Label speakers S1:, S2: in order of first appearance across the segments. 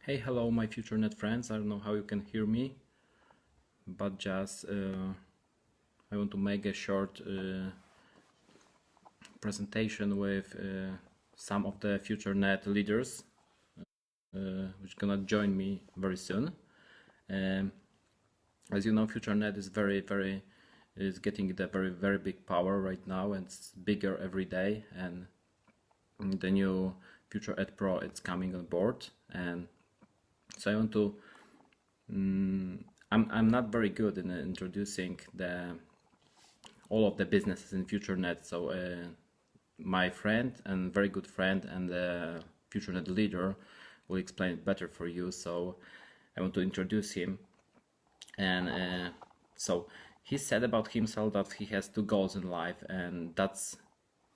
S1: Hey, hello, my FutureNet friends. I don't know how you can hear me, but just I want to make a short presentation with some of the FutureNet leaders, which gonna join me very soon. As you know, FutureNet is getting the very big power right now, and it's bigger every day. And the new FutureNet Pro it's coming on board, and so I want to. I'm not very good in introducing all of the businesses in FutureNet. So my friend and very good friend and the FutureNet leader will explain it better for you. So I want to introduce him. And so he said about himself that he has two goals in life, and that's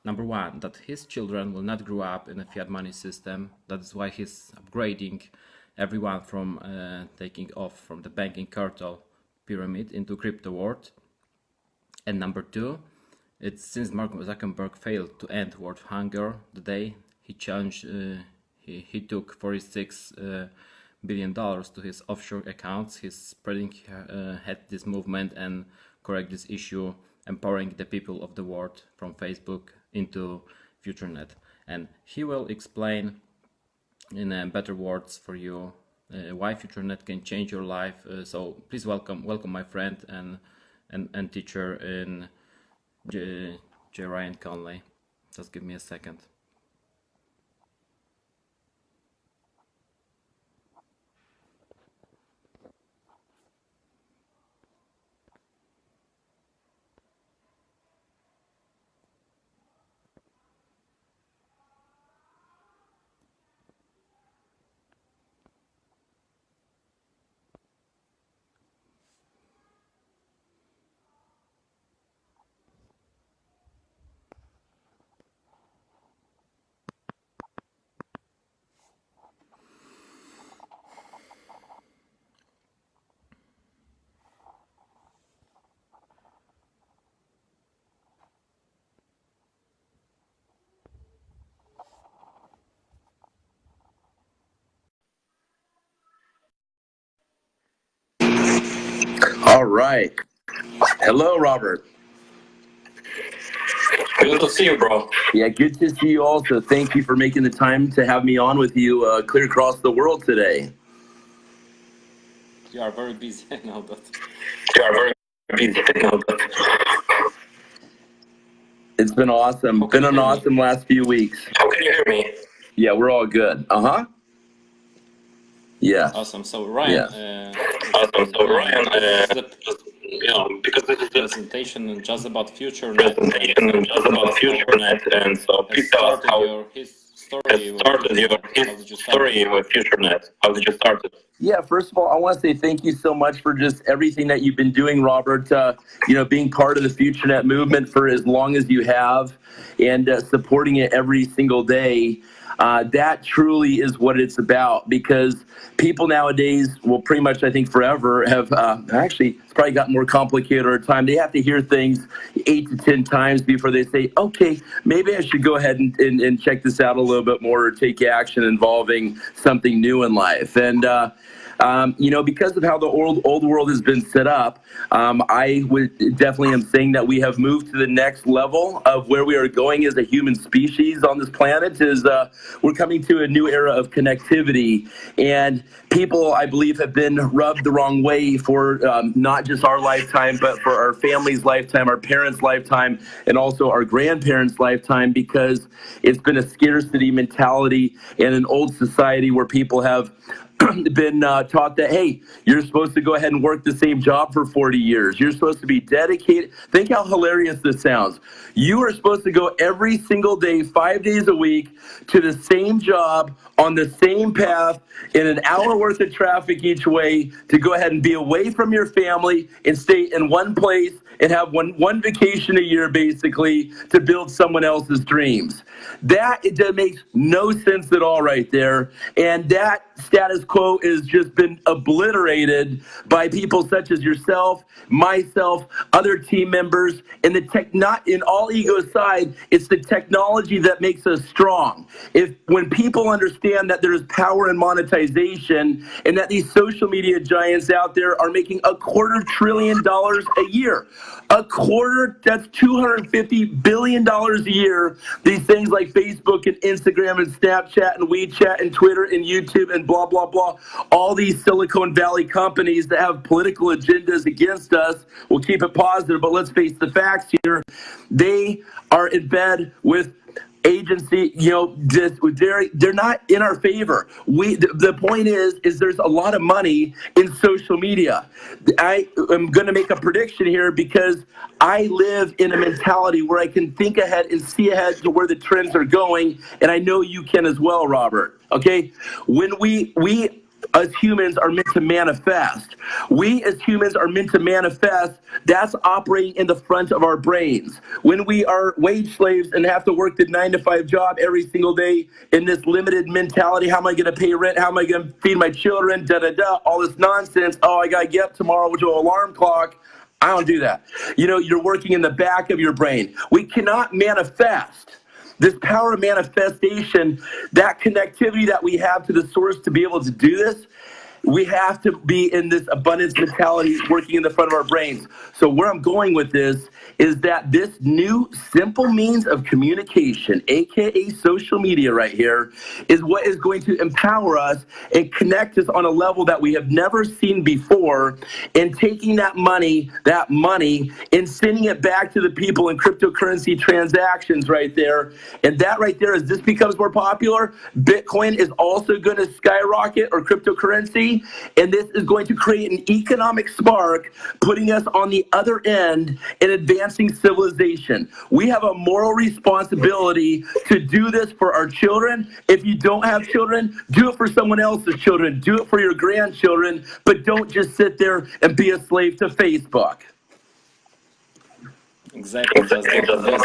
S1: number one, that his children will not grow up in a fiat money system. That's why he's upgrading everyone from taking off from the banking cartel pyramid into crypto world. And number two, it's since Mark Zuckerberg failed to end world hunger the day he changed, he took $46 billion to his offshore accounts. He's spreading had this movement and correct this issue, empowering the people of the world from Facebook into FutureNet. And he will explain in better words for you why FutureNet can change your life. So please welcome my friend and teacher in J. Ryan Conley. Just give me a second.
S2: All right. Hello, Robert.
S3: Good to see you, bro.
S2: Yeah, good to see you also. Thank you for making the time to have me on with you clear across the world today.
S1: You are very busy now, but
S3: You are very busy now, but
S2: It's been awesome. Been an awesome last few weeks.
S3: how can you hear me?
S2: Yeah, we're all good. Yeah.
S1: awesome. So Ryan,
S3: Awesome. So Ryan, because this is the
S1: presentation just about FutureNet.
S3: presentation and just about FutureNet, and so please tell us how
S1: his
S3: it started your story with FutureNet. How did you start it?
S2: Yeah, first of all, I want to say thank you so much for just everything that you've been doing, Robert. Being part of the FutureNet movement for as long as you have and supporting it every single day. That truly is what it's about, because people nowadays, well, pretty much I think forever, have actually, it's probably gotten more complicated over time. They have to hear things 8 to 10 times before they say, okay, maybe I should go ahead and check this out a little bit more, or take action involving something new in life. And because of how the old world has been set up, I would definitely am saying that we have moved to the next level of where we are going as a human species on this planet. Is we're coming to a new era of connectivity, and people, I believe, have been rubbed the wrong way for not just our lifetime, but for our family's lifetime, our parents' lifetime, and also our grandparents' lifetime, because it's been a scarcity mentality in an old society where people have been taught that, hey, you're supposed to go ahead and work the same job for 40 years. You're supposed to be dedicated. Think how hilarious this sounds. You are supposed to go every single day, 5 days a week, to the same job on the same path in an hour worth of traffic each way, to go ahead and be away from your family and stay in one place and have one vacation a year, basically, to build someone else's dreams. That makes no sense at all right there. And that status quo has just been obliterated by people such as yourself, myself, other team members, and not in all ego aside, it's the technology that makes us strong. When people understand that there's power in monetization and that these social media giants out there are making $250 billion a year, that's $250 billion a year. These things like Facebook and Instagram and Snapchat and WeChat and Twitter and YouTube and blah, blah, blah. All these Silicon Valley companies that have political agendas against us, we'll keep it positive, but let's face the facts here. They are in bed with agency, they're not in our favor. The point is there's a lot of money in social media. I am going to make a prediction here because I live in a mentality where I can think ahead and see ahead to where the trends are going, and I know you can as well, Robert. Okay, when we as humans are meant to manifest. We as humans are meant to manifest. That's operating in the front of our brains. When we are wage slaves and have to work the 9-to-5 job every single day in this limited mentality, how am I going to pay rent? How am I going to feed my children? All this nonsense. Oh, I got to get up tomorrow with an alarm clock. I don't do that. You're working in the back of your brain. We cannot manifest. This power of manifestation, that connectivity that we have to the source to be able to do this, we have to be in this abundance mentality working in the front of our brains. So where I'm going with this is that this new simple means of communication, aka social media right here, is what is going to empower us and connect us on a level that we have never seen before, and taking that money and sending it back to the people in cryptocurrency transactions right there. And that right there, as this becomes more popular, Bitcoin is also going to skyrocket, or cryptocurrency. And this is going to create an economic spark, putting us on the other end in advancing civilization. We have a moral responsibility to do this for our children. If you don't have children, do it for someone else's children. Do it for your grandchildren, but don't just sit there and be a slave to Facebook.
S1: Exactly.
S3: Don't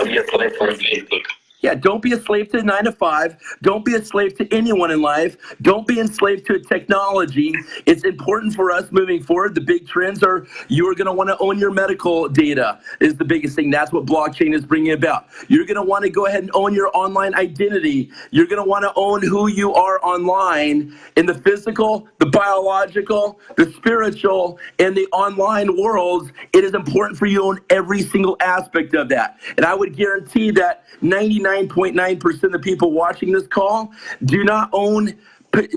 S3: be a slave for Facebook.
S2: Yeah, don't be a slave to 9-to-5. Don't be a slave to anyone in life. Don't be enslaved to technology. It's important for us moving forward. The big trends are you're going to want to own your medical data is the biggest thing. That's what blockchain is bringing about. You're going to want to go ahead and own your online identity. You're going to want to own who you are online in the physical, the biological, the spiritual, and the online worlds. It is important for you to own every single aspect of that. And I would guarantee that 99.9% of the people watching this call do not own,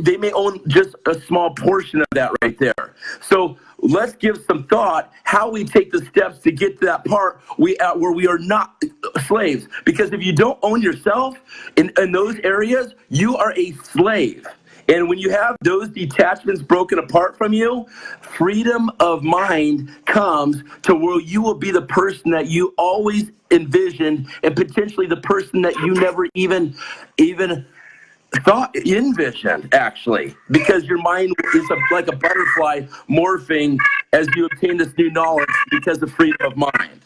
S2: they may own just a small portion of that right there. So let's give some thought how we take the steps to get to that part where we are not slaves. Because if you don't own yourself in those areas, you are a slave. And when you have those detachments broken apart from you, freedom of mind comes to where you will be the person that you always envisioned, and potentially the person that you never even envisioned, actually, because your mind is like a butterfly morphing as you obtain this new knowledge because of freedom of mind.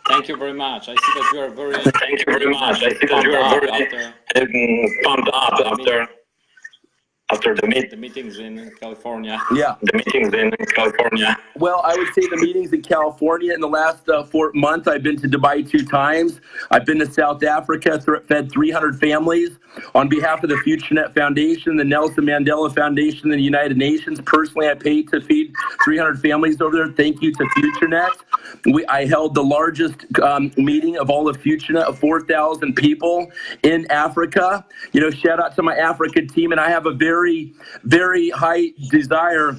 S1: Thank you very much. I see that you are very.
S3: Thank you very much. I see that you are very pumped up after the
S1: meetings in California.
S2: Yeah.
S3: The meetings in California.
S2: Well, I would say the meetings in California in the last 4 months, I've been to Dubai 2 times. I've been to South Africa, fed 300 families on behalf of the FutureNet Foundation, the Nelson Mandela Foundation, and the United Nations. Personally, I paid to feed 300 families over there. Thank you to FutureNet. I held the largest meeting of all of FutureNet of 4,000 people in Africa. Shout out to my Africa team, and I have a very, very high desire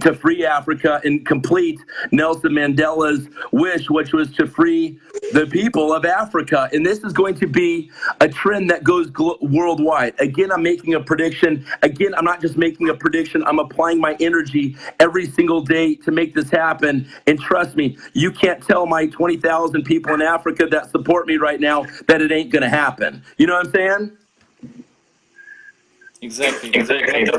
S2: to free Africa and complete Nelson Mandela's wish, which was to free the people of Africa. And this is going to be a trend that goes worldwide. Again, I'm making a prediction. Again, I'm not just making a prediction. I'm applying my energy every single day to make this happen. And trust me, you can't tell my 20,000 people in Africa that support me right now that it ain't going to happen. You know what I'm saying?
S1: Exactly.
S3: That's what they're saying, that,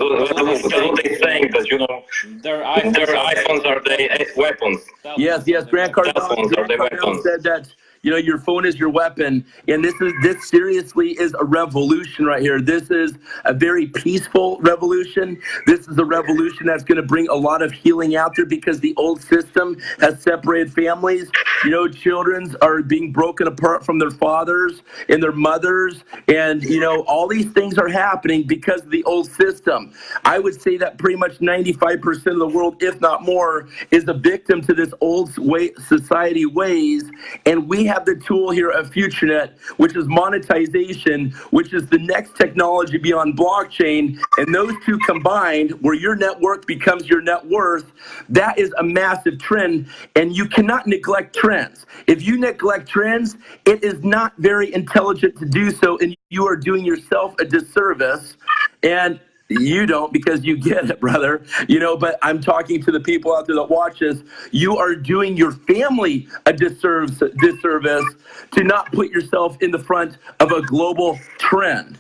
S1: their
S3: iPhones are the weapons.
S2: Yes. Grant Cardone said that, You know, your phone is your weapon, and this seriously is a revolution right here. This is a very peaceful revolution. This is a revolution that's going to bring a lot of healing out there, because the old system has separated families. You know, children are being broken apart from their fathers and their mothers, and you know, all these things are happening because of the old system. I would say that pretty much 95% of the world, if not more, is a victim to this old society ways, and we have the tool here at FutureNet, which is monetization, which is the next technology beyond blockchain, and those two combined, where your network becomes your net worth, that is a massive trend, and you cannot neglect trends. If you neglect trends, it is not very intelligent to do so, and you are doing yourself a disservice. And you don't, because you get it, brother. You know, but I'm talking to the people out there that watch us. You are doing your family a disservice to not put yourself in the front of a global trend.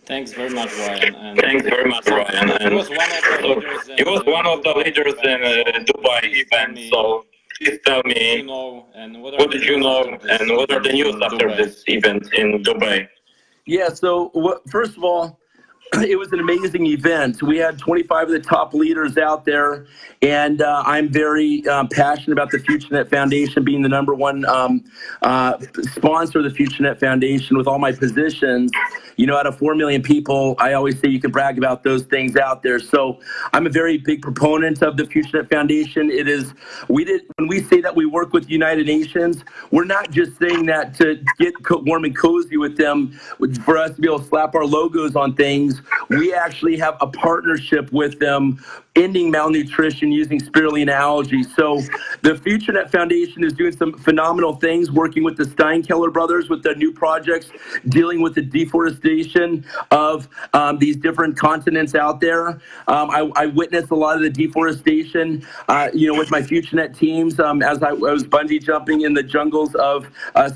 S1: Thanks very much, Ryan. And
S3: Thanks very much, Ryan. And
S1: he was one of the leaders
S3: in Dubai event. So please tell me, what did you know, and what are the news after this event in Dubai?
S2: Yeah, so first of all, it was an amazing event. We had 25 of the top leaders out there, and I'm very passionate about the FutureNet Foundation being the #1 sponsor of the FutureNet Foundation with all my positions. You know, out of 4 million people, I always say you can brag about those things out there. So I'm a very big proponent of the FutureNet Foundation. When we say that we work with the United Nations, we're not just saying that to get warm and cozy with them, for us to be able to slap our logos on things. We actually have a partnership with them, ending malnutrition using spirulina algae. So the FutureNet Foundation is doing some phenomenal things, working with the Steinkeller brothers with their new projects, dealing with the deforestation of these different continents out there. I witnessed a lot of the deforestation, you know, with my FutureNet teams as I was bungee jumping in the jungles of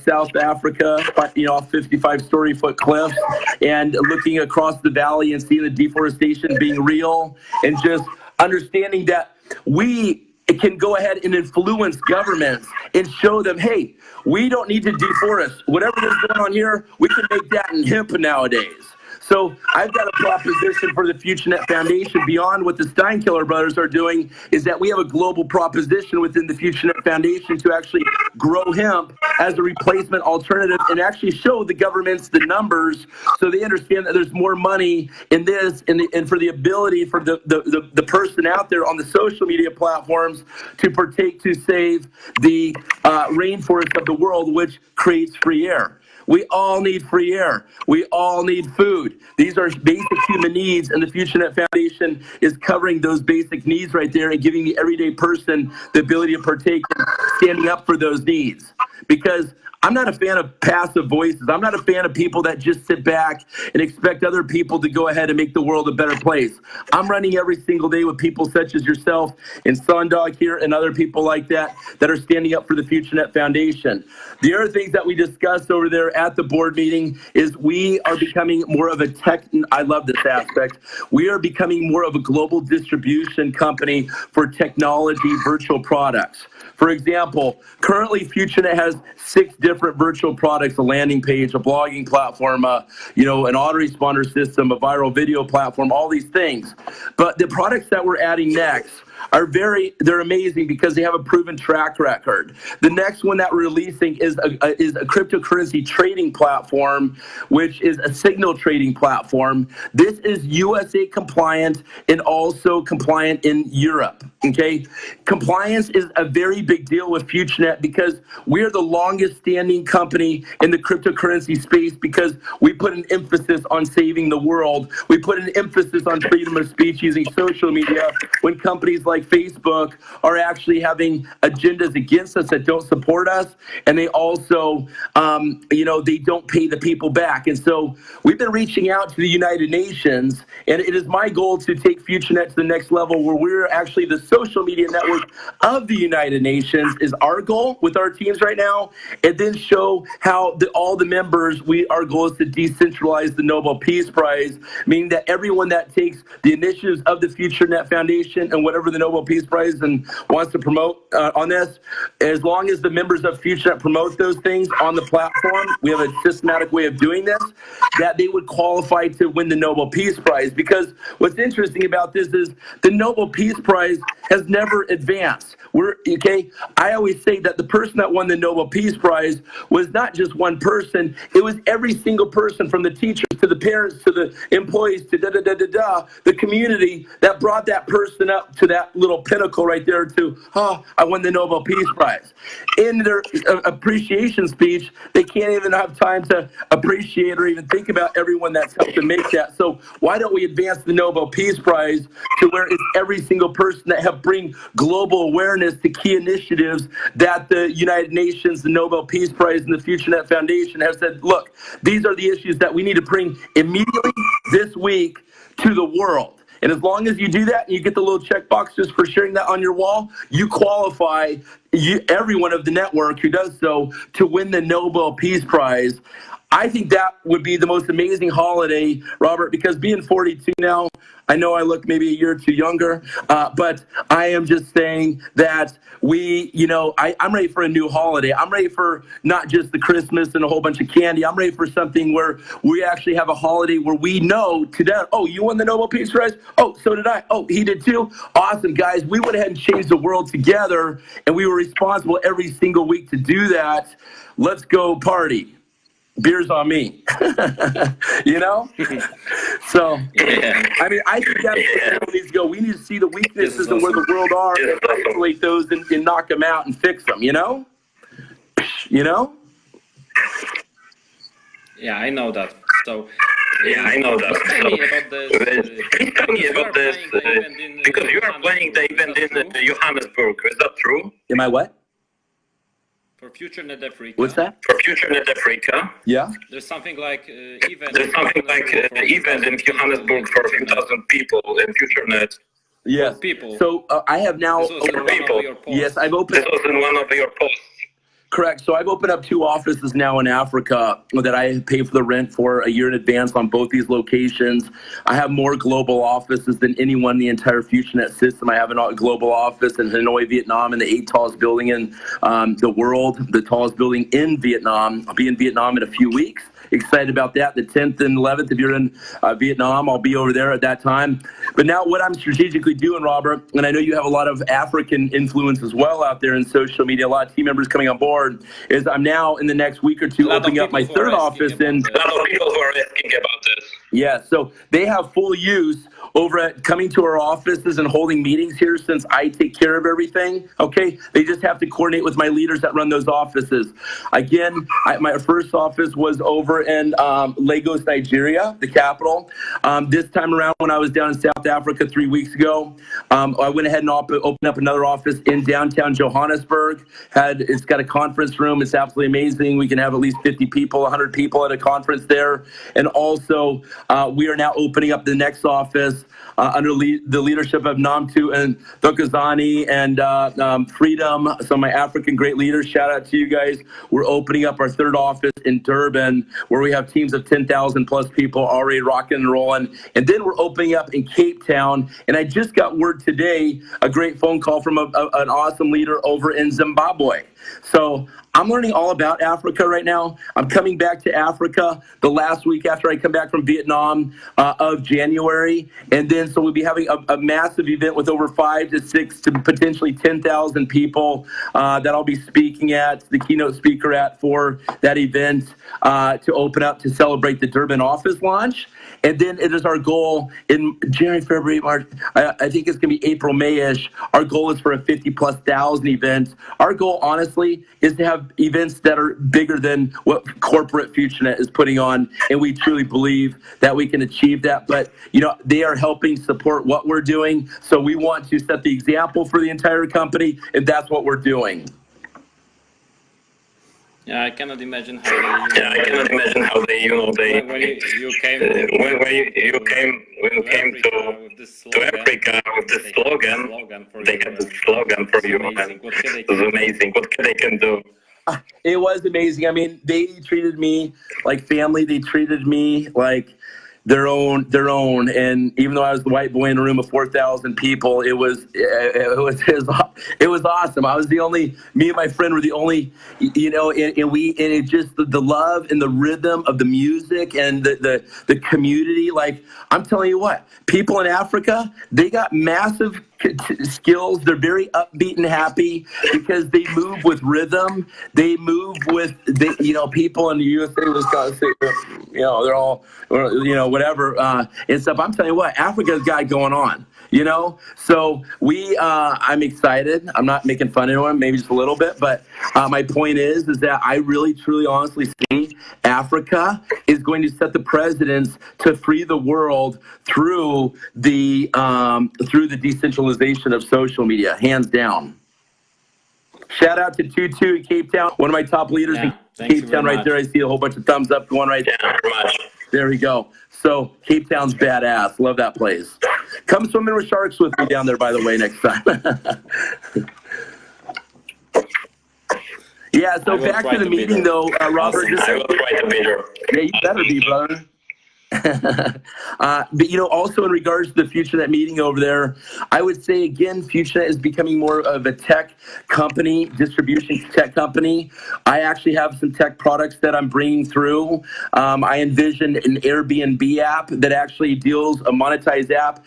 S2: South Africa, you know, off 55-story-foot cliffs, and looking across the valley and seeing the deforestation being real, and just understanding that we can go ahead and influence governments and show them, hey, we don't need to deforest. Whatever is going on here, we can make that in hemp nowadays. So I've got a proposition for the FutureNet Foundation beyond what the Steinkeller brothers are doing, is that we have a global proposition within the FutureNet Foundation to actually grow hemp as a replacement alternative, and actually show the governments the numbers so they understand that there's more money in this, and for the ability for the person out there on the social media platforms to partake to save the rainforest of the world, which creates free air. We all need free air. We all need food. These are basic human needs, and the FutureNet Foundation is covering those basic needs right there and giving the everyday person the ability to partake in standing up for those needs. Because I'm not a fan of passive voices. I'm not a fan of people that just sit back and expect other people to go ahead and make the world a better place. I'm running every single day with people such as yourself and Sundog here and other people like that that are standing up for the FutureNet Foundation. The other things that we discussed over there at the board meeting is we are becoming more of a tech, I love this aspect, we are becoming more of a global distribution company for technology virtual products. For example, currently FutureNet has 6 different virtual products: a landing page, a blogging platform, you know, an autoresponder system, a viral video platform, all these things. But the products that we're adding next are they're amazing because they have a proven track record. The next one that we're releasing is a cryptocurrency trading platform, which is a signal trading platform. This is USA compliant and also compliant in Europe, okay? Compliance is a very big deal with FutureNet because we're the longest standing company in the cryptocurrency space because we put an emphasis on saving the world. We put an emphasis on freedom of speech using social media when companies like Facebook are actually having agendas against us that don't support us, and they also, you know, they don't pay the people back. And so we've been reaching out to the United Nations, and it is my goal to take FutureNet to the next level where we're actually the social media network of the United Nations is our goal with our teams right now, and then show how all the members, our goal is to decentralize the Nobel Peace Prize, meaning that everyone that takes the initiatives of the FutureNet Foundation and whatever the the Nobel Peace Prize and wants to promote on this, as long as the members of FutureNet promote those things on the platform, we have a systematic way of doing this, that they would qualify to win the Nobel Peace Prize. Because what's interesting about this is the Nobel Peace Prize has never advanced. I always say that the person that won the Nobel Peace Prize was not just one person, it was every single person, from the teachers to the parents to the employees to the community, that brought that person up to that little pinnacle right there to, I won the Nobel Peace Prize. In their appreciation speech, they can't even have time to appreciate or even think about everyone that's helped to make that. So why don't we advance the Nobel Peace Prize to where it's every single person that helped bring global awareness to key initiatives that the United Nations, the Nobel Peace Prize, and the FutureNet Foundation have said, look, these are the issues that we need to bring immediately this week to the world. And as long as you do that and you get the little check boxes for sharing that on your wall, you qualify everyone of the network who does so to win the Nobel Peace Prize. I think that would be the most amazing holiday, Robert, because being 42 now, I know I look maybe a year or two younger, but I am just saying that I'm ready for a new holiday. I'm ready for not just the Christmas and a whole bunch of candy. I'm ready for something where we actually have a holiday where we know today, oh, you won the Nobel Peace Prize? Oh, so did I. Oh, he did too? Awesome, guys. We went ahead and changed the world together, and we were responsible every single week to do that. Let's go party. Beer's on me. So I mean, I think that's where we need to go. We need to see the weaknesses and where the world are and isolate those and knock them out and fix them, Yeah,
S1: I know that. So
S3: I know that.
S1: Tell me about this,
S3: because you are playing the event in Johannesburg. Is that true?
S2: Am I what?
S1: For FutureNet Africa.
S2: What's that?
S3: For FutureNet Africa.
S2: Yeah.
S1: There's something like event.
S3: There's something like event in Johannesburg for a few thousand people in FutureNet.
S2: Yes.
S1: People.
S2: So I have now.
S3: People.
S2: Yes, I've opened.
S3: This was in one of your posts.
S2: Correct. So I've opened up 2 offices now in Africa that I pay for the rent for a year in advance on both these locations. I have more global offices than anyone in the entire FutureNet system. I have a global office in Hanoi, Vietnam, in the 8th tallest building in the world, the tallest building in Vietnam. I'll be in Vietnam in a few weeks. Excited about that. The 10th and 11th, if you're in Vietnam, I'll be over there at that time. But now what I'm strategically doing, Robert, and I know you have a lot of African influence as well out there in social media, a lot of team members coming on board, is I'm now in the next week or two opening up my 3rd office. And
S3: a lot of people who are asking about this.
S2: Yeah, so they have full use over at coming to our offices and holding meetings here since I take care of everything, okay? They just have to coordinate with my leaders that run those offices. Again, my first office was over in Lagos, Nigeria, the capital. This time around when I was down in South Africa 3 weeks ago, I went ahead and opened up another office in downtown Johannesburg. It's got a conference room. It's absolutely amazing. We can have at least 50 people, 100 people at a conference there. And also, we are now opening up the next office under the leadership of Namtu and Thokozani and Freedom, some of my African great leaders. Shout out to you guys. We're opening up our 3rd office in Durban, where we have teams of 10,000 plus people already rocking and rolling. And then we're opening up in Cape Town. And I just got word today, a great phone call from an awesome leader over in Zimbabwe. So I'm learning all about Africa right now. I'm coming back to Africa the last week after I come back from Vietnam of January. And then so we'll be having a massive event with over 5 to 6 to potentially 10,000 people that I'll be speaking at, the keynote speaker at for that event to open up to celebrate the Durban office launch. And then it is our goal in January, February, March, I think it's going to be April, May-ish. Our goal is for a 50,000+ event. Our goal, honestly, is to have events that are bigger than what corporate FutureNet is putting on. And we truly believe that we can achieve that. But, they are helping support what we're doing. So we want to set the example for the entire company, and that's what we're doing.
S1: Yeah, I cannot imagine how they.
S3: When you came to Africa with this slogan, they had this slogan for you, and it was amazing. What they can do?
S2: It was amazing. I mean, they treated me like family. They treated me like their own. And even though I was the white boy in a room of 4,000 people, it was awesome. I was me and my friend were the only, and it just the love and the rhythm of the music and the community. Like, I'm telling you what, people in Africa, they got massive skills. They're very upbeat and happy because they move with rhythm. They move with people in the USA, Wisconsin, they're all, whatever, and stuff. I'm telling you what, Africa's got it going on, so I'm excited. I'm not making fun of anyone, maybe just a little bit, but my point is that I really, truly, honestly see Africa is going to set the precedence to free the world through the decentralization of social media, hands down. Shout out to Tutu in Cape Town, one of my top leaders in Cape Town right there. I see a whole bunch of thumbs up going right there. There we go. So Cape Town's badass. Love that place. Come swimming with sharks with me down there, by the way, next time. Yeah, so back to the meeting, though, Robert.
S3: I will try to be there.
S2: Yeah, you better be, brother. But also in regards to the FutureNet meeting over there, I would say again, FutureNet is becoming more of a tech company, distribution tech company. I actually have some tech products that I'm bringing through. I envision an Airbnb app that actually deals a monetized app.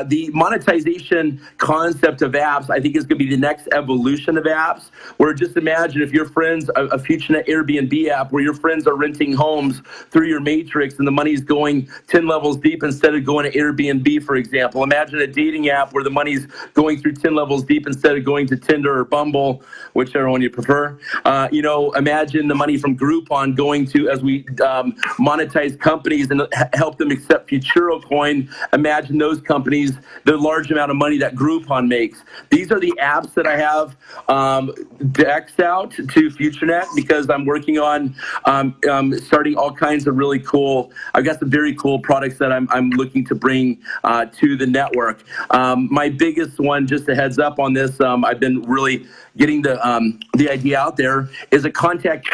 S2: The monetization concept of apps, I think, is going to be the next evolution of apps. Where just imagine if your friends a FutureNet Airbnb app where your friends are renting homes through your matrix and the money's going 10 levels deep instead of going to Airbnb, for example. Imagine a dating app where the money's going through 10 levels deep instead of going to Tinder or Bumble, whichever one you prefer. Imagine the money from Groupon going to, as we monetize companies and help them accept Futuro coin. Imagine those companies, the large amount of money that Groupon makes. These are the apps that I have decks out to FutureNet because I'm working on starting all kinds of really cool, I've got some very cool products that I'm looking to bring to the network. My biggest one, just a heads up on this, I've been really getting the idea out there, is a contact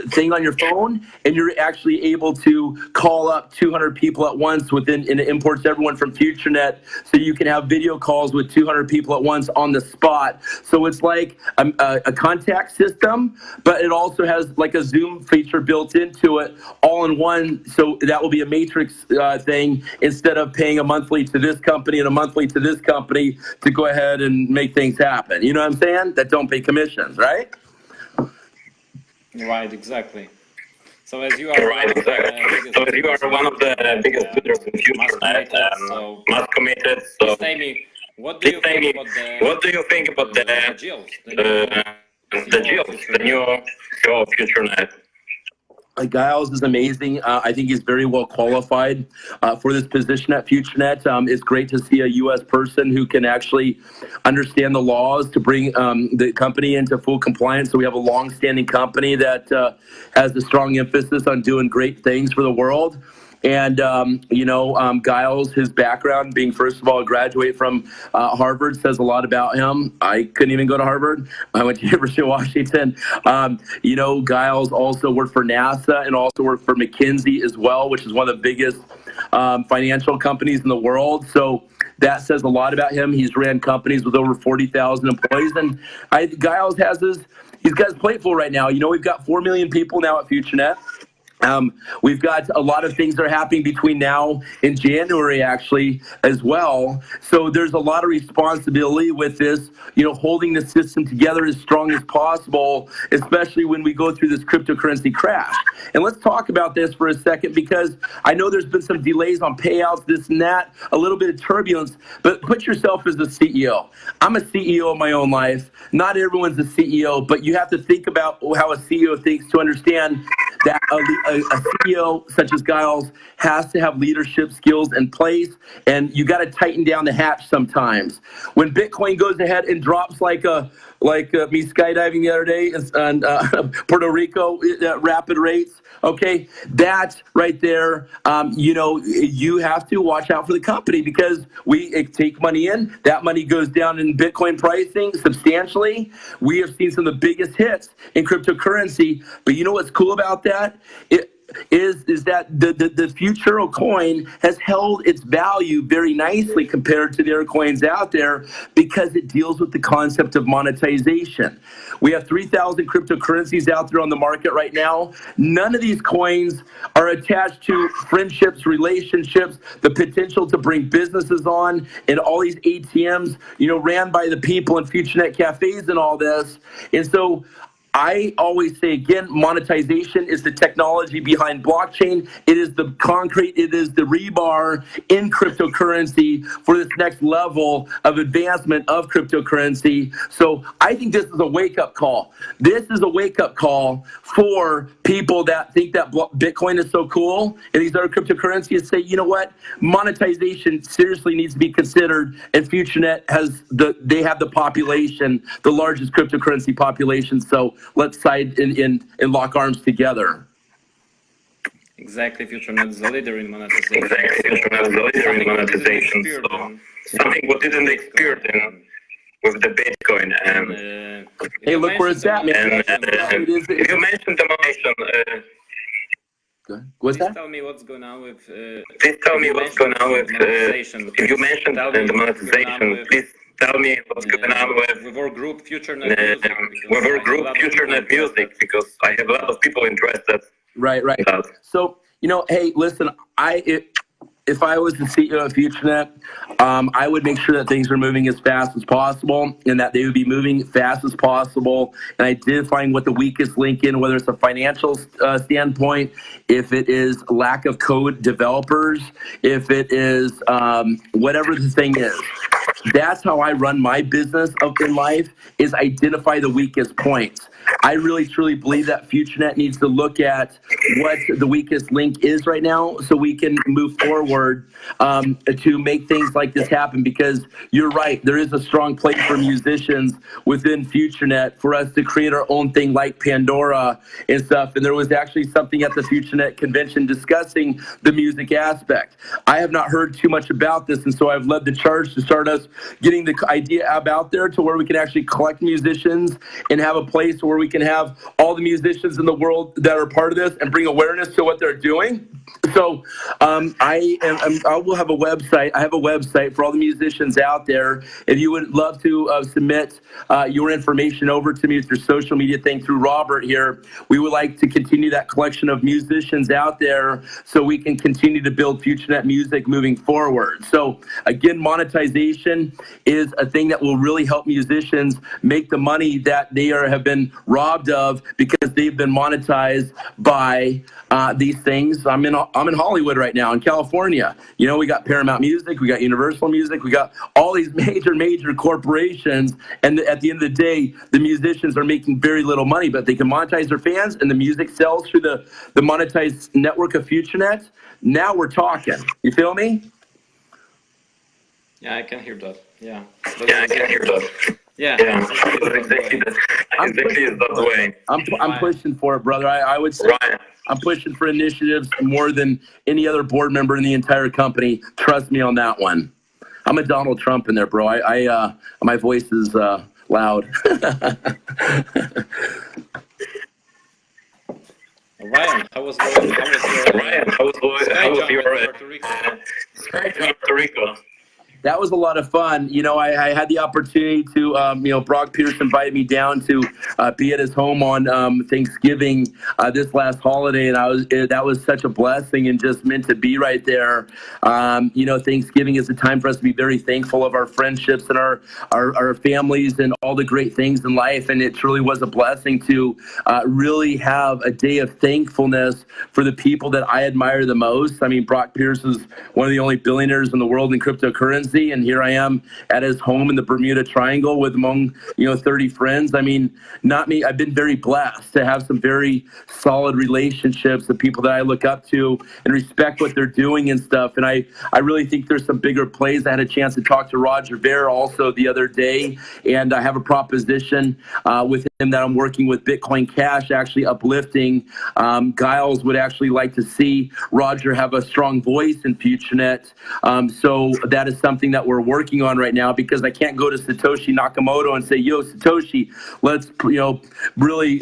S2: thing on your phone, and you're actually able to call up 200 people at once and it imports everyone from FutureNet, so you can have video calls with 200 people at once on the spot. So it's like a contact system, but it also has like a Zoom feature built into it, all in one. So that will be a matrix thing instead of paying a monthly to this company and a monthly to this company to go ahead and make things happen. You know what I'm saying? That don't pay commissions, right?
S1: Right, exactly. So as you are
S3: one of the biggest leaders in FutureNet, most committed. So
S1: please tell me, what do you think about the Gilles,
S3: the new CEO of FutureNet?
S2: Giles is amazing. I think he's very well qualified for this position at FutureNet. It's great to see a U.S. person who can actually understand the laws to bring the company into full compliance. So we have a long-standing company that has a strong emphasis on doing great things for the world. And, Giles, his background being, first of all, a graduate from Harvard says a lot about him. I couldn't even go to Harvard. I went to University of Washington. Giles also worked for NASA and also worked for McKinsey as well, which is one of the biggest financial companies in the world. So that says a lot about him. He's ran companies with over 40,000 employees. And Giles he's got his plate full right now. We've got 4 million people now at FutureNet. We've got a lot of things that are happening between now and January, actually, as well. So there's a lot of responsibility with this, holding the system together as strong as possible, especially when we go through this cryptocurrency crash. And let's talk about this for a second, because I know there's been some delays on payouts, this and that, a little bit of turbulence, but put yourself as a CEO. I'm a CEO of my own life. Not everyone's a CEO, but you have to think about how a CEO thinks to understand that a CEO such as Giles has to have leadership skills in place, and you got to tighten down the hatch sometimes. When Bitcoin goes ahead and drops like me skydiving the other day in Puerto Rico at rapid rates, okay, that right there, you have to watch out for the company, because we take money in, that money goes down in Bitcoin pricing substantially. We have seen some of the biggest hits in cryptocurrency, but you know what's cool about that? is that the future coin has held its value very nicely compared to the other coins out there because it deals with the concept of monetization. We have 3,000 cryptocurrencies out there on the market right now. None of these coins are attached to friendships, relationships, the potential to bring businesses on, and all these ATMs, ran by the people in FutureNet cafes and all this. And so I always say, again, monetization is the technology behind blockchain. It is the concrete, it is the rebar in cryptocurrency for this next level of advancement of cryptocurrency. So I think this is a wake-up call. This is a wake-up call for people that think that Bitcoin is so cool and these other cryptocurrencies, say, you know what, monetization seriously needs to be considered, and FutureNet they have the population, the largest cryptocurrency population. So let's side and lock arms together.
S1: Exactly, FutureNet is a leader in monetization.
S3: Exactly, FutureNet is a leader in monetization. So something we didn't experience with the Bitcoin.
S2: Hey, look where it's at, man.
S3: You mentioned the monetization.
S2: What's that?
S1: Please tell me what's going on with.
S3: Please tell me what's going on with monetization. If you mentioned the monetization, please tell me what's going on with
S1: our group FutureNet Music.
S3: With our group FutureNet Music, because I have a lot of people interested.
S2: Right. So, hey, listen, if I was the CEO of FutureNet, I would make sure that things are moving as fast as possible and that they would be moving fast as possible and identifying what the weakest link in, whether it's a financial standpoint, if it is lack of code developers, if it is whatever the thing is. That's how I run my business in life, is identify the weakest points. I really, truly believe that FutureNet needs to look at what the weakest link is right now so we can move forward to make things like this happen, because you're right, there is a strong place for musicians within FutureNet for us to create our own thing like Pandora and stuff. And there was actually something at the FutureNet convention discussing the music aspect. I have not heard too much about this, and so I've led the charge to start us getting the idea out there to where we can actually collect musicians and have a place where we can have all the musicians in the world that are part of this and bring awareness to what they're doing. So I will have a website. I have a website for all the musicians out there. If you would love to submit your information over to me with your social media thing through Robert here, we would like to continue that collection of musicians out there so we can continue to build FutureNet music moving forward. So again, monetization is a thing that will really help musicians make the money that they have been robbed of because they've been monetized by these things. I'm in Hollywood right now in California. We got Paramount Music, we got Universal Music, we got all these major corporations, and at the end of the day, the musicians are making very little money, but they can monetize their fans, and the music sells through the monetized network of FutureNet. Now we're talking. You feel me?
S1: Yeah, I can hear that. Yeah,
S3: I can hear that.
S1: Yeah.
S3: Exactly that way.
S2: I'm pushing for it, brother. I would say I'm pushing for initiatives more than any other board member in the entire company. Trust me on that one. I'm a Donald Trump in there, bro. My voice is loud.
S1: Ryan, how was your
S3: Puerto Rico?
S2: That was a lot of fun. I had the opportunity to, Brock Pierce invited me down to be at his home on Thanksgiving this last holiday, and that was such a blessing and just meant to be right there. Thanksgiving is a time for us to be very thankful of our friendships and our families and all the great things in life, and it truly was a blessing to really have a day of thankfulness for the people that I admire the most. I mean, Brock Pierce is one of the only billionaires in the world in cryptocurrency. And here I am at his home in the Bermuda Triangle with among 30 friends. I mean, not me. I've been very blessed to have some very solid relationships with people that I look up to and respect what they're doing and stuff. And I really think there's some bigger plays. I had a chance to talk to Roger Ver also the other day, and I have a proposition with him that I'm working with Bitcoin Cash, actually uplifting. Giles would actually like to see Roger have a strong voice in FutureNet. So that is something something that we're working on right now, because I can't go to Satoshi Nakamoto and say, yo, Satoshi, let's, really,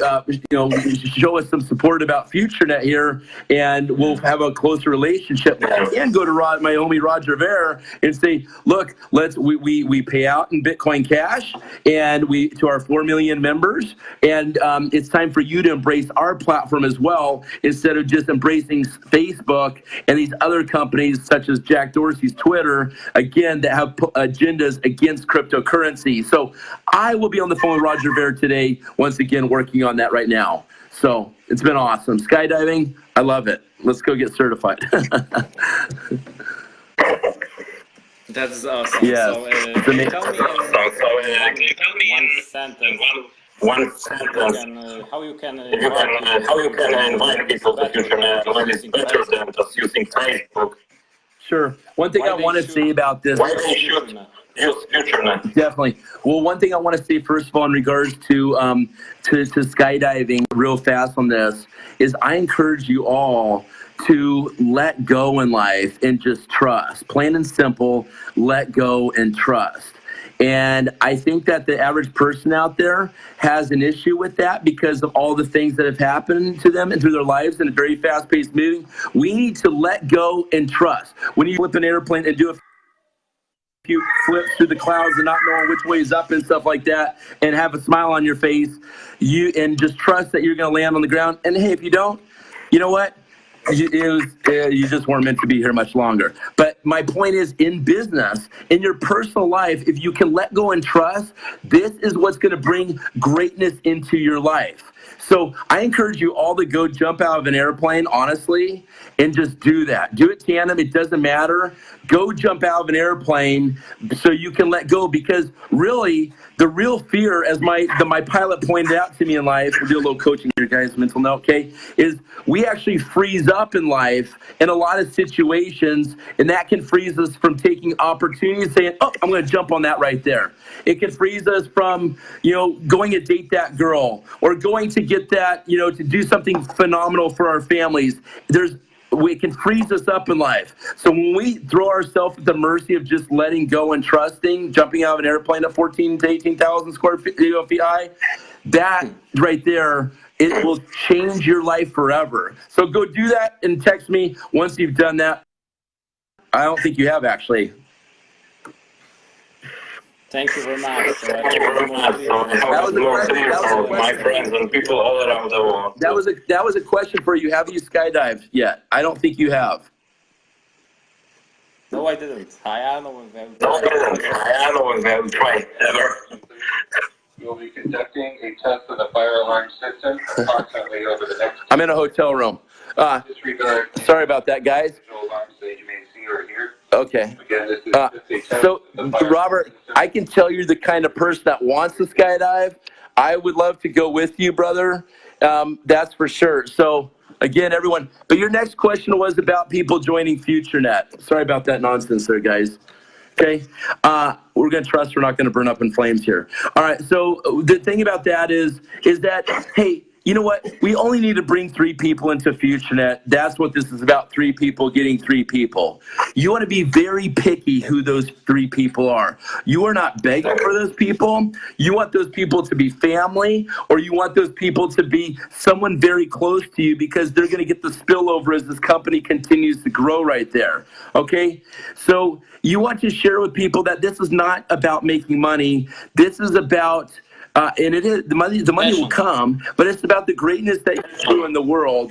S2: show us some support about FutureNet here, and we'll have a closer relationship. But I can go to my homie Roger Ver and say, look, we pay out in Bitcoin Cash, and to our 4 million members, and it's time for you to embrace our platform as well, instead of just embracing Facebook and these other companies such as Jack Dorsey's Twitter, again, that have agendas against cryptocurrency. So I will be on the phone with Roger Ver today, once again, working on that right now. So it's been awesome. Skydiving, I love it. Let's go get certified.
S1: That's awesome.
S2: Yeah.
S1: So, tell me one sentence, how you can invite people to FutureNet better than just using Facebook.
S2: Sure. One thing I want to say about this.
S3: Why they should use FutureNet?
S2: Definitely. Well, one thing I want to say, first of all, in regards to skydiving, real fast on this, is I encourage you all to let go in life and just trust. Plain and simple, let go and trust. And I think that the average person out there has an issue with that because of all the things that have happened to them and through their lives in a very fast-paced moving. We need to let go and trust. When you flip an airplane and do a few flips through the clouds and not knowing which way is up and stuff like that, and have a smile on your face, and just trust that you're going to land on the ground. And hey, if you don't, you know what? You just weren't meant to be here much longer. But my point is, in business, in your personal life, if you can let go and trust, this is what's going to bring greatness into your life. So I encourage you all to go jump out of an airplane, honestly, and just do that. Do it tandem. It doesn't matter. Go jump out of an airplane so you can let go, because really, the real fear, as my pilot pointed out to me in life, we'll do a little coaching here, guys, mental note, okay, is we actually freeze up in life in a lot of situations, and that can freeze us from taking opportunities, saying, oh, I'm going to jump on that right there. It can freeze us from, going to date that girl, or going to get that, to do something phenomenal for our families. It can freeze us up in life. So when we throw ourselves at the mercy of just letting go and trusting, jumping out of an airplane at 14 to 18,000 square feet high, that right there, it will change your life forever. So go do that and text me once you've done that. I don't think you have, actually.
S1: Thank you very much.
S3: Thank you very much. That was more clear for my friends and people all around the world.
S2: That was a question for you. Have you skydived yet? I don't think you have.
S1: No, I didn't. I haven't
S3: tried ever.
S4: We will be conducting a test of the fire alarm system approximately over the next.
S2: I'm in a hotel room.
S4: Disregard.
S2: Sorry about that, guys.
S4: Alarms that you may see or hear.
S2: Okay.
S4: Again, this is just a test
S2: So,
S4: of the fire
S2: Robert,
S4: system.
S2: I can tell you're the kind of person that wants to skydive. I would love to go with you, brother. That's for sure. So, again, everyone. But your next question was about people joining FutureNet. Sorry about that nonsense there, guys. Okay. We're going to trust we're not going to burn up in flames here. All right. So the thing about that is that, hey, you know what? We only need to bring 3 people into FutureNet. That's what this is about, 3 people getting 3 people. You want to be very picky who those 3 people are. You are not begging for those people. You want those people to be family, or you want those people to be someone very close to you, because they're going to get the spillover as this company continues to grow right there. Okay? So you want to share with people that this is not about making money. This is about... and it is the money will come, but it's about the greatness that you do in the world.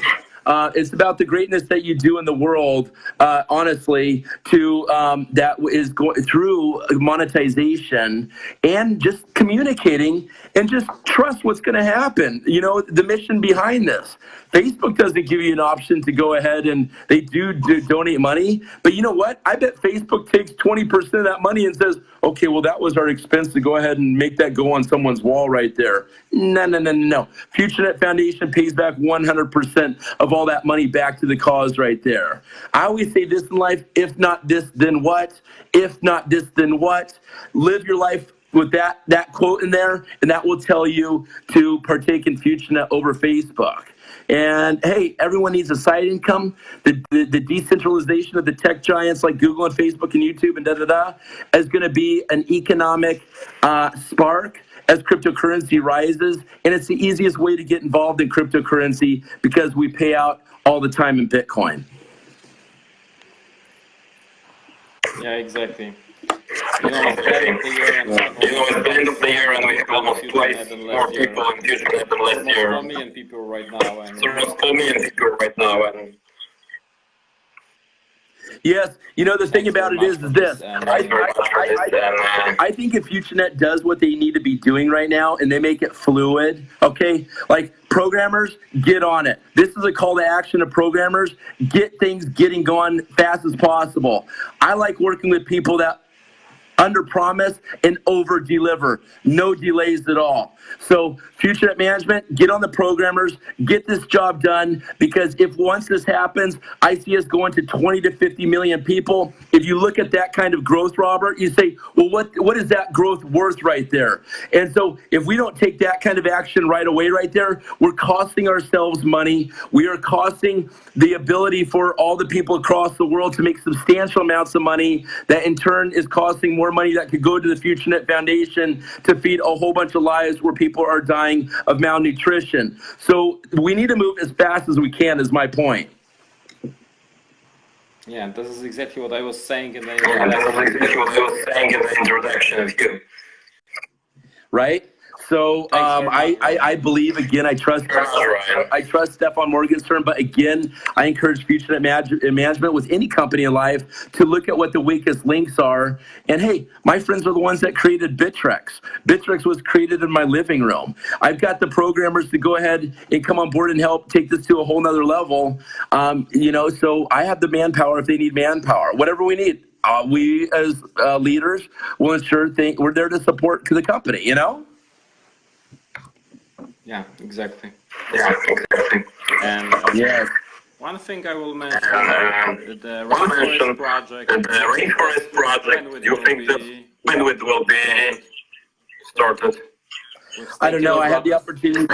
S2: It's about the greatness that you do in the world, honestly, that is going through monetization and just communicating and just trust what's going to happen. The mission behind this. Facebook doesn't give you an option to go ahead, and they do donate money. But you know what? I bet Facebook takes 20% of that money and says, okay, well, that was our expense to go ahead and make that go on someone's wall right there. No. FutureNet Foundation pays back 100% of all that money back to the cause right there. I always say this in life: if not this, then what? If not this, then what? Live your life with that quote in there, and that will tell you to partake in FutureNet over Facebook. And hey, everyone needs a side income. The decentralization of the tech giants like Google and Facebook and YouTube and is going to be an economic spark as cryptocurrency rises. And it's the easiest way to get involved in cryptocurrency because we pay out all the time in Bitcoin.
S1: Yeah, exactly. It's the end of the year, and we have almost twice more people in FutureNet than last year. 4 million people right now. And
S2: yes, the thing about it is this. I think if FutureNet does what they need to be doing right now and they make it fluid, okay, like programmers, get on it. This is a call to action to programmers. Get things getting going fast as possible. I like working with people that under promise and over deliver. No delays at all. So FutureNet management, get on the programmers, get this job done, because if once this happens, I see us going to 20 to 50 million people. If you look at that kind of growth, Robert, you say, well, what is that growth worth right there? And so if we don't take that kind of action right away right there, we're costing ourselves money. We are costing the ability for all the people across the world to make substantial amounts of money that in turn is costing more money that could go to the FutureNet Foundation to feed a whole bunch of lives where people are dying of malnutrition. So we need to move as fast as we can, is my point.
S1: Yeah, this is exactly what I was saying in the
S3: introduction of you.
S2: Right? So I believe, again, I trust Stefan Morgenstern, but again, I encourage FutureNet management with any company in life to look at what the weakest links are. And hey, my friends are the ones that created Bittrex. Bittrex was created in my living room. I've got the programmers to go ahead and come on board and help take this to a whole nother level. So I have the manpower if they need manpower, whatever we need. We as leaders will ensure we're there to support the company,
S1: Yeah, exactly. And
S2: yes.
S1: one thing I will mention, the rainforest project,
S2: you think when it will be started? I don't know. I had the opportunity.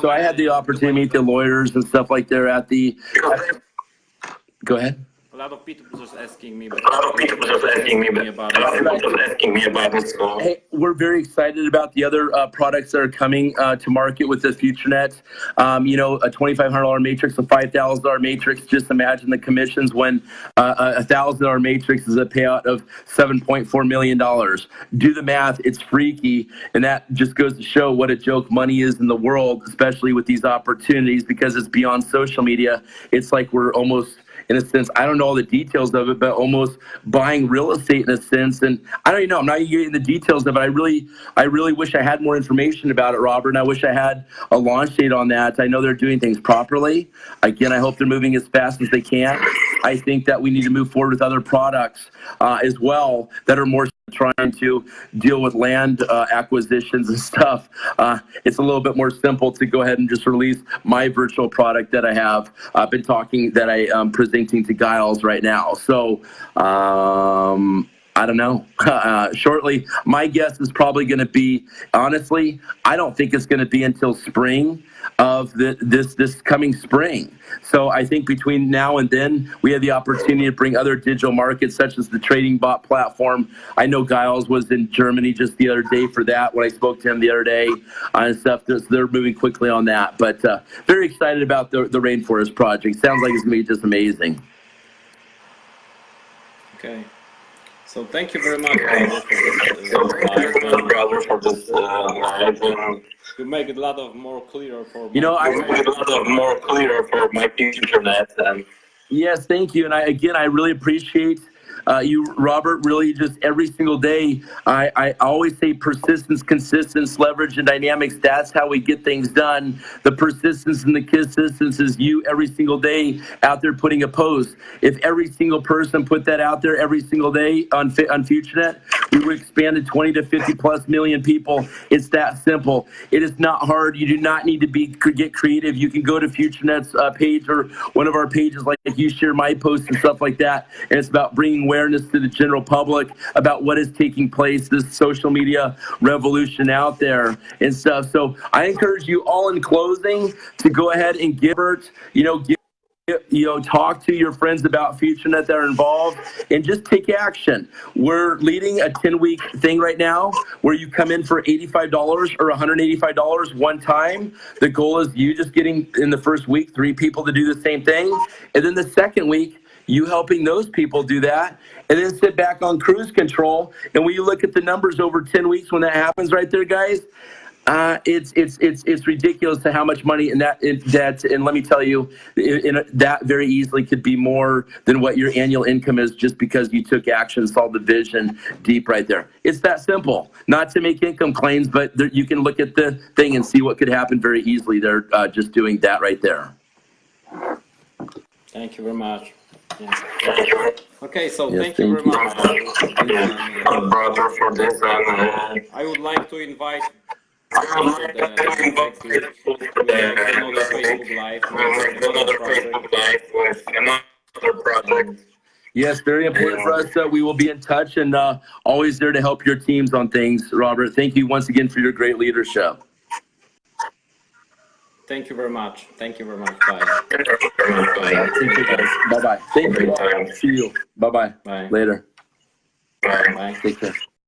S2: So I had the opportunity to meet the lawyers and stuff like that at the. Go ahead.
S1: A lot of people just asking me
S3: about it. So.
S2: Hey, we're very excited about the other products that are coming to market with the FutureNet. A $2,500 matrix, a $5,000 matrix. Just imagine the commissions when a $1,000 matrix is a payout of $7.4 million. Do the math; it's freaky, and that just goes to show what a joke money is in the world, especially with these opportunities, because it's beyond social media. It's like we're almost, in a sense, I don't know all the details of it, but almost buying real estate in a sense. And I don't even know, I'm not getting the details of it. I really wish I had more information about it, Robert, and I wish I had a launch date on that. I know they're doing things properly. Again, I hope they're moving as fast as they can. I think that we need to move forward with other products as well that are more trying to deal with land acquisitions and stuff. It's a little bit more simple to go ahead and just release my virtual product that I have been talking, that I am presenting to Giles right now. So I don't know. Shortly, my guess is probably going to be, honestly, I don't think it's going to be until spring of this coming spring. So I think between now and then, we have the opportunity to bring other digital markets, such as the trading bot platform. I know Giles was in Germany just the other day for that, when I spoke to him the other day and stuff. They're moving quickly on that. But very excited about the Rainforest project. Sounds like it's going to be just amazing.
S1: Okay. So thank you very much,
S3: brother, for this live.
S1: You make it a lot of more clearer for
S3: my FutureNet.
S2: Yes, thank you. And I really appreciate you, Robert, really just every single day. I always say persistence, consistency, leverage, and dynamics. That's how we get things done. The persistence and the consistency is you every single day out there putting a post. If every single person put that out there every single day on FutureNet, we would expand to 20 to 50 plus million people. It's that simple. It is not hard. You do not need to get creative. You can go to FutureNet's page or one of our pages, like you share my posts and stuff like that. And it's about bringing awareness to the general public about what is taking place, this social media revolution out there and stuff. So I encourage you all in closing to go ahead and give it, talk to your friends about FutureNet that are involved and just take action. We're leading a 10-week thing right now where you come in for $85 or $185 one time. The goal is you just getting in the first week 3 people to do the same thing. And then the second week, you helping those people do that, and then sit back on cruise control. And when you look at the numbers over 10 weeks when that happens right there, guys, it's ridiculous to how much money and let me tell you, that very easily could be more than what your annual income is just because you took action, saw the vision deep right there. It's that simple. Not to make income claims, but you can look at the thing and see what could happen very easily there, just doing that right there.
S1: Thank you very much. Yeah. Okay, so thank you very much,
S3: brother, for this. And
S1: I would like to invite
S3: another Facebook Live with another project.
S2: Yes, very important for us that we will be in touch and always there to help your teams on things, Robert. Thank you once again for your great leadership.
S1: Thank you very much. Thank you very much. Bye.
S2: Thank you, guys. Bye-bye. Thank you. See you. Bye-bye.
S1: Bye.
S2: Later.
S3: Bye.
S1: Bye.
S2: Take care.